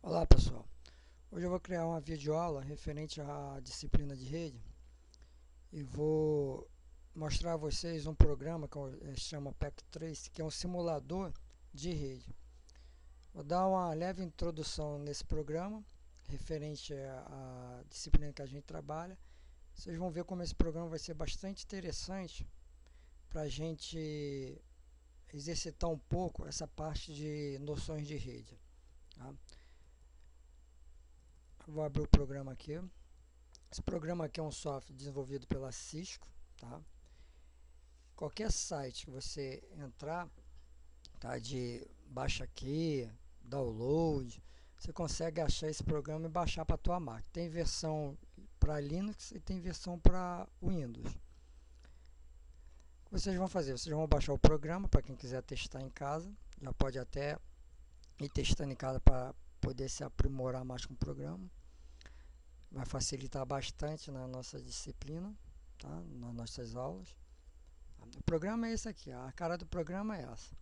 Olá pessoal, hoje eu vou criar uma videoaula referente à disciplina de rede e vou mostrar a vocês um programa que se chama PEC3, que é um simulador de rede. Vou dar uma leve introdução nesse programa referente à disciplina que a gente trabalha. Vocês vão ver como esse programa vai ser bastante interessante para a gente exercitar um pouco essa parte de noções de rede. Tá? Vou abrir o programa aqui. Esse programa aqui é um software desenvolvido pela Cisco, tá? Qualquer site que você entrar, tá? De baixa aqui, download, você consegue achar esse programa e baixar para a tua máquina. Tem versão para Linux e tem versão para Windows. O que vocês vão fazer? Vocês vão baixar o programa para quem quiser testar em casa. Já pode até ir testando em casa para poder se aprimorar mais com o programa. Vai facilitar bastante na nossa disciplina, tá? Nas nossas aulas. O programa é esse aqui, a cara do programa é essa.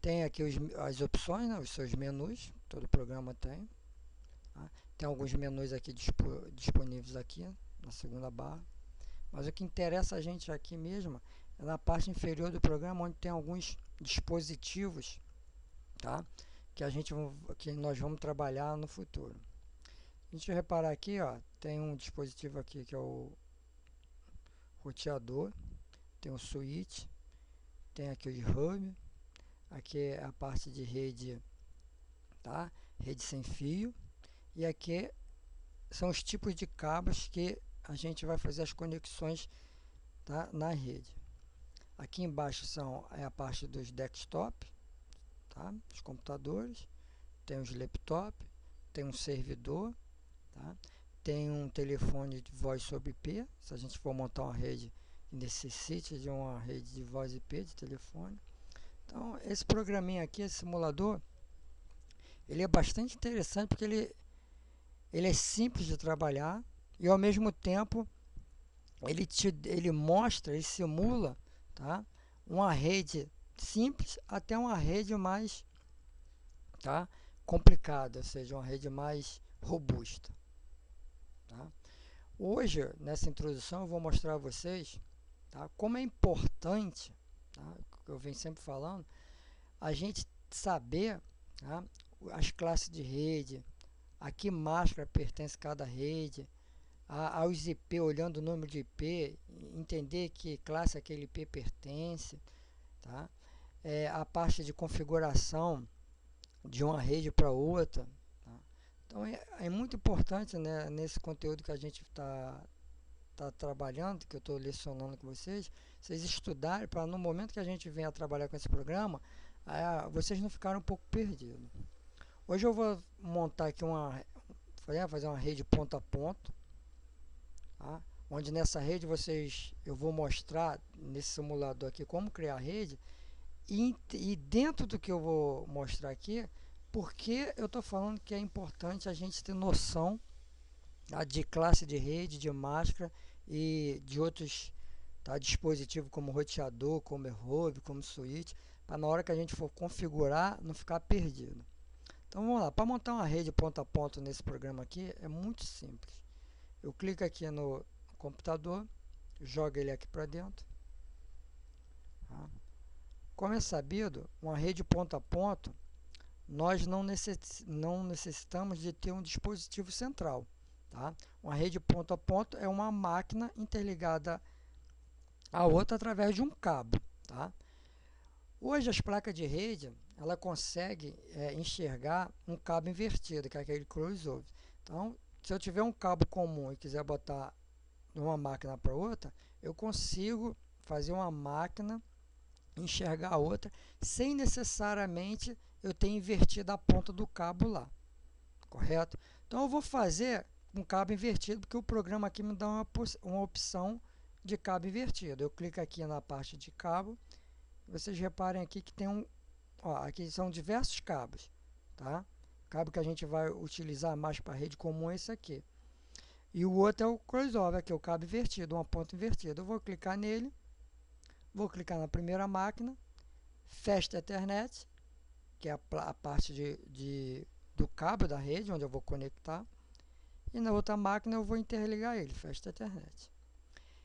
Tem aqui as opções, né, os seus menus, todo programa tem. Tá? Tem alguns menus aqui disponíveis aqui na segunda barra. Mas o que interessa a gente aqui mesmo é na parte inferior do programa, onde tem alguns dispositivos, tá? que nós vamos trabalhar no futuro. A gente reparar aqui, ó, tem um dispositivo aqui que é o roteador, tem o switch, tem aqui o hub, aqui é a parte de rede, tá? Rede sem fio, e aqui são os tipos de cabos que a gente vai fazer as conexões, tá? Na rede. Aqui embaixo é a parte dos desktop, tá? Os computadores, tem os laptop, tem um servidor, tá? Tem um telefone de voz sobre IP, se a gente for montar uma rede que necessite de uma rede de voz IP de telefone. Então, esse programinha aqui, esse simulador, ele é bastante interessante porque ele é simples de trabalhar e ao mesmo tempo ele mostra e simula, tá? Uma rede simples até uma rede mais, tá? Complicada, ou seja, uma rede mais robusta. Tá? Hoje, nessa introdução, eu vou mostrar a vocês, tá? Como é importante, tá? Que eu venho sempre falando, a gente saber, tá? As classes de rede, a que máscara pertence cada rede, aos IP, olhando o número de IP, entender que classe aquele IP pertence, tá? A parte de configuração de uma rede para outra. Tá? Então é muito importante, né, nesse conteúdo que a gente tá trabalhando, que eu estou lecionando com vocês estudarem para no momento que a gente venha trabalhar com esse programa, vocês não ficarem um pouco perdidos. Hoje eu vou montar aqui fazer uma rede ponto a ponto, tá? Onde nessa rede eu vou mostrar nesse simulador aqui como criar a rede e dentro do que eu vou mostrar aqui, porque eu estou falando que é importante a gente ter noção, tá, de classe de rede, de máscara e de outros, tá, dispositivos como roteador, como hub, como switch, para na hora que a gente for configurar não ficar perdido. Então vamos lá, para montar uma rede ponto a ponto nesse programa aqui é muito simples. Eu clico aqui no computador, jogo ele aqui para dentro. Tá? Como é sabido, uma rede ponto a ponto, nós não necessitamos de ter um dispositivo central. Tá? Uma rede ponto a ponto é uma máquina interligada à outra através de um cabo. Tá? Hoje as placas de rede ela consegue enxergar um cabo invertido, que é aquele crossover. Então, se eu tiver um cabo comum e quiser botar de uma máquina para outra, eu consigo fazer uma máquina enxergar a outra sem necessariamente eu ter invertido a ponta do cabo lá, correto? Então eu vou fazer um cabo invertido porque o programa aqui me dá uma opção de cabo invertido. Eu clico aqui na parte de cabo, vocês reparem aqui que tem aqui são diversos cabos, tá? O cabo que a gente vai utilizar mais para a rede comum é esse aqui. E o outro é o crossover, que é o cabo invertido, uma ponta invertida. Eu vou clicar nele, vou clicar na primeira máquina, Fast Ethernet, que é a parte do cabo da rede, onde eu vou conectar, e na outra máquina eu vou interligar ele, Fast Ethernet.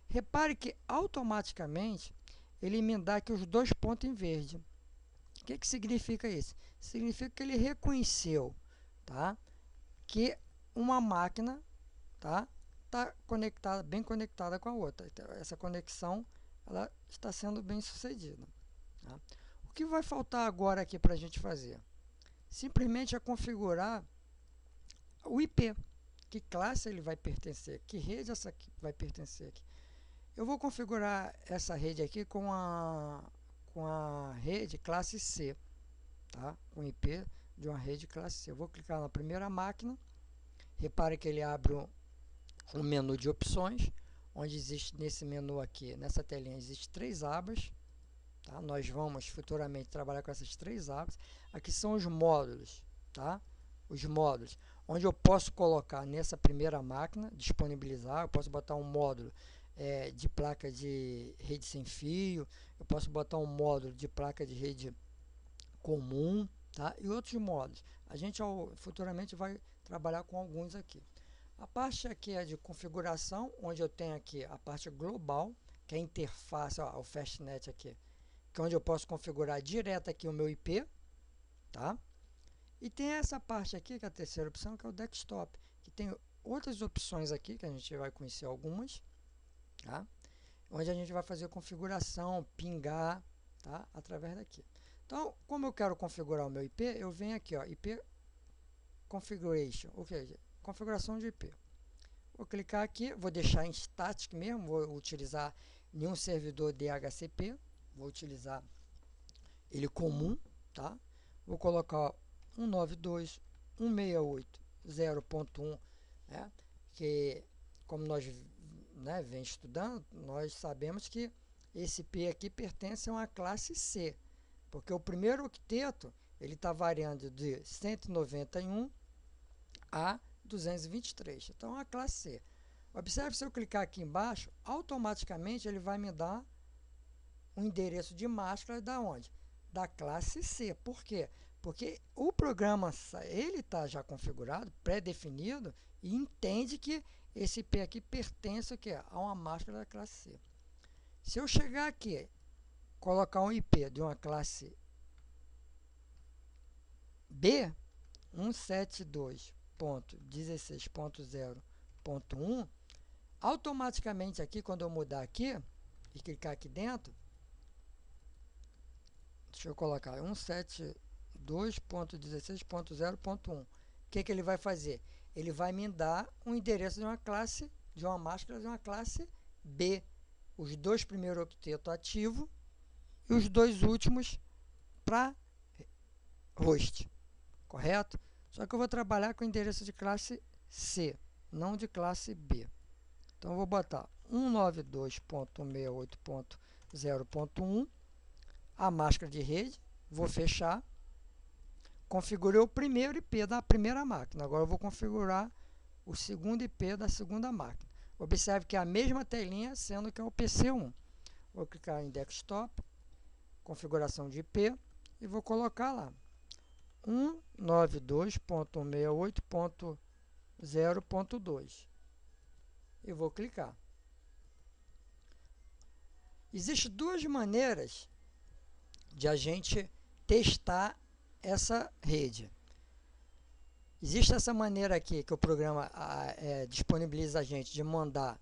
Repare que automaticamente ele me dá aqui os dois pontos em verde. O que significa isso? Significa que ele reconheceu, tá, que uma máquina tá conectada, bem conectada com a outra. Então, essa conexão ela está sendo bem sucedida. Tá? O que vai faltar agora aqui para a gente fazer? Simplesmente é configurar o IP. Que classe ele vai pertencer? Que rede essa aqui vai pertencer aqui? Eu vou configurar essa rede aqui com a rede classe C, tá? Com IP de uma rede classe C. Eu vou clicar na primeira máquina. Repare que ele abre um menu de opções, onde existe nesse menu aqui, nessa telinha, existe 3 abas. Tá? Nós vamos futuramente trabalhar com essas 3 abas. Aqui são os módulos, tá? Os módulos, onde eu posso colocar nessa primeira máquina, disponibilizar, eu posso botar um módulo de placa de rede sem fio, eu posso botar um módulo de placa de rede comum, tá? E outros módulos. A gente futuramente vai trabalhar com alguns aqui. A parte aqui é de configuração, onde eu tenho aqui a parte global, que é a interface, ó, o Fastnet aqui, que é onde eu posso configurar direto aqui o meu IP, tá? E tem essa parte aqui, que é a terceira opção, que é o desktop, que tem outras opções aqui, que a gente vai conhecer algumas, tá? Onde a gente vai fazer configuração, pingar, tá? Através daqui. Então, como eu quero configurar o meu IP, eu venho aqui, ó, IP Configuration, ou seja, configuração de IP. Vou clicar aqui, vou deixar em static mesmo, vou utilizar nenhum servidor DHCP, vou utilizar ele comum, tá? Vou colocar 192.168.0.1, né? Que como nós vem estudando, nós sabemos que esse IP aqui pertence a uma classe C, porque o primeiro octeto ele está variando de 191 a 223, então é a classe C. Observe, se eu clicar aqui embaixo, automaticamente ele vai me dar um endereço de máscara da onde? Da classe C. Por quê? Porque o programa ele está já configurado, pré-definido, e entende que esse IP aqui pertence a uma máscara da classe C. Se eu chegar aqui, colocar um IP de uma classe B, 172.16.0.1, automaticamente aqui, quando eu mudar aqui e clicar aqui dentro, deixa eu colocar 172.16.0.1, o que ele vai fazer? Ele vai me dar um endereço de uma classe, de uma máscara de uma classe B, os dois primeiros octetos ativos e os dois últimos para host, correto? Só que eu vou trabalhar com endereço de classe C, não de classe B. Então, eu vou botar 192.168.0.1, a máscara de rede, vou fechar, configurei o primeiro IP da primeira máquina, agora eu vou configurar o segundo IP da segunda máquina. Observe que é a mesma telinha, sendo que é o PC1. Vou clicar em Desktop, configuração de IP, e vou colocar lá 192.168.0.2 e vou clicar. Existem 2 maneiras de a gente testar essa rede. Existe essa maneira aqui que o programa disponibiliza a gente de mandar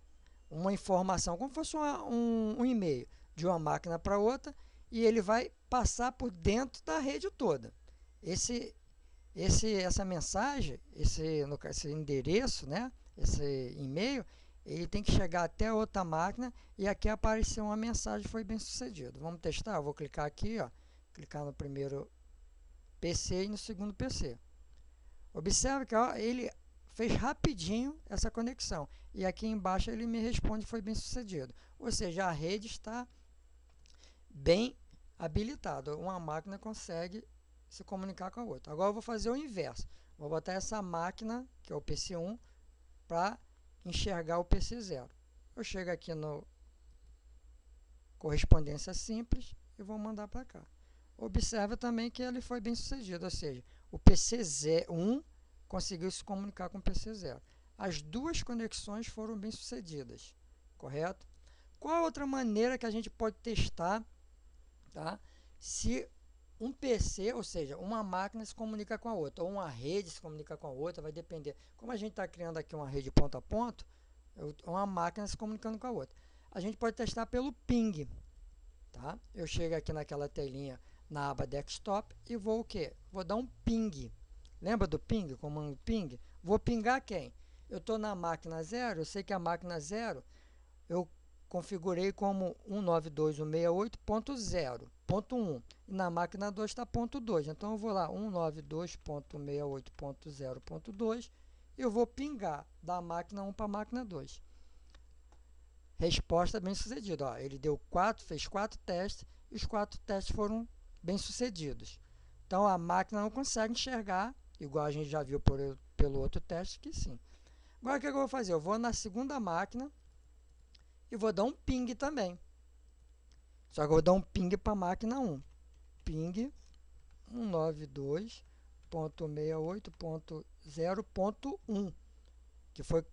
uma informação, como se fosse um e-mail, de uma máquina para outra, e ele vai passar por dentro da rede toda. Essa mensagem, esse endereço, né, esse e-mail, ele tem que chegar até a outra máquina e aqui apareceu uma mensagem, foi bem sucedido. Vamos testar? Eu vou clicar aqui, ó, clicar no primeiro PC e no segundo PC. Observe que ó, ele fez rapidinho essa conexão e aqui embaixo ele me responde foi bem sucedido. Ou seja, a rede está bem habilitada. Uma máquina consegue se comunicar com a outra. Agora eu vou fazer o inverso. Vou botar essa máquina, que é o PC1, para enxergar o PC0. Eu chego aqui no correspondência simples e vou mandar para cá. Observa também que ele foi bem sucedido, ou seja, o PC1 conseguiu se comunicar com o PC0. As duas conexões foram bem sucedidas, correto? Qual a outra maneira que a gente pode testar, tá? Se um PC, ou seja, uma máquina se comunica com a outra, ou uma rede se comunica com a outra, vai depender. Como a gente está criando aqui uma rede ponto a ponto, uma máquina se comunicando com a outra. A gente pode testar pelo ping, tá? Eu chego aqui naquela telinha na aba desktop e vou o quê? Vou dar um ping. Lembra do ping, comando ping? Vou pingar quem? Eu estou na máquina 0, eu sei que a máquina 0 eu configurei como 192.168.0.1 e na máquina 2 está ponto 2. Então eu vou lá 192.168.0.2 e eu vou pingar da máquina 1 para a máquina 2. Resposta bem sucedida. Ó, ele fez 4 testes e os 4 testes foram bem sucedidos. Então a máquina não consegue enxergar, igual a gente já viu pelo outro teste, que sim. Agora o que eu vou fazer? Eu vou na segunda máquina e vou dar um ping também. Só que eu vou dar um ping para a máquina 1. Ping 192.168.0.1, que foi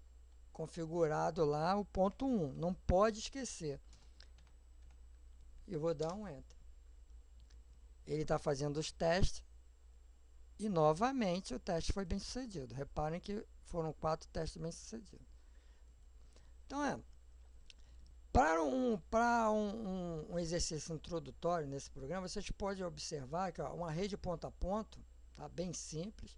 configurado lá o ponto 1. Não pode esquecer. Eu vou dar um Enter. Ele está fazendo os testes e, novamente, o teste foi bem sucedido. Reparem que foram 4 testes bem sucedidos. Então, para um exercício introdutório nesse programa, vocês podem observar que uma rede ponto a ponto, tá, bem simples.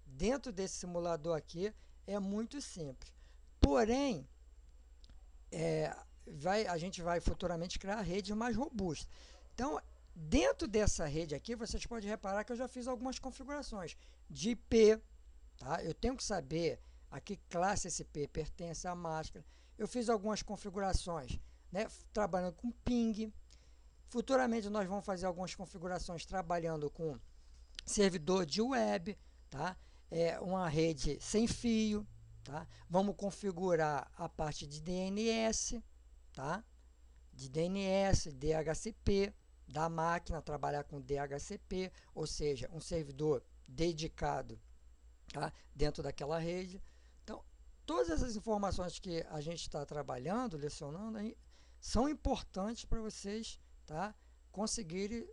Dentro desse simulador aqui é muito simples. Porém, a gente vai futuramente criar redes mais robustas. Então, dentro dessa rede aqui, vocês podem reparar que eu já fiz algumas configurações de IP. Tá? Eu tenho que saber a que classe esse IP pertence à máscara. Eu fiz algumas configurações, né, trabalhando com ping. Futuramente nós vamos fazer algumas configurações trabalhando com servidor de web, tá? Uma rede sem fio. Tá? Vamos configurar a parte de DNS, tá? De DNS, DHCP, da máquina, trabalhar com DHCP, ou seja, um servidor dedicado, tá, dentro daquela rede. Então, todas essas informações que a gente está trabalhando, lecionando, aí, são importantes para vocês, tá, conseguirem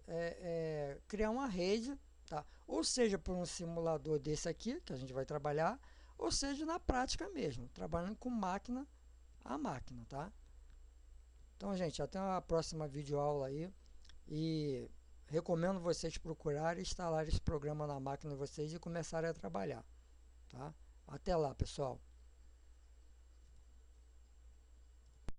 criar uma rede, tá, ou seja, por um simulador desse aqui, que a gente vai trabalhar, ou seja, na prática mesmo, trabalhando com máquina a máquina, tá? Então, gente, até a próxima videoaula aí e recomendo vocês procurarem instalar esse programa na máquina de vocês e começarem a trabalhar, tá? Até lá, pessoal!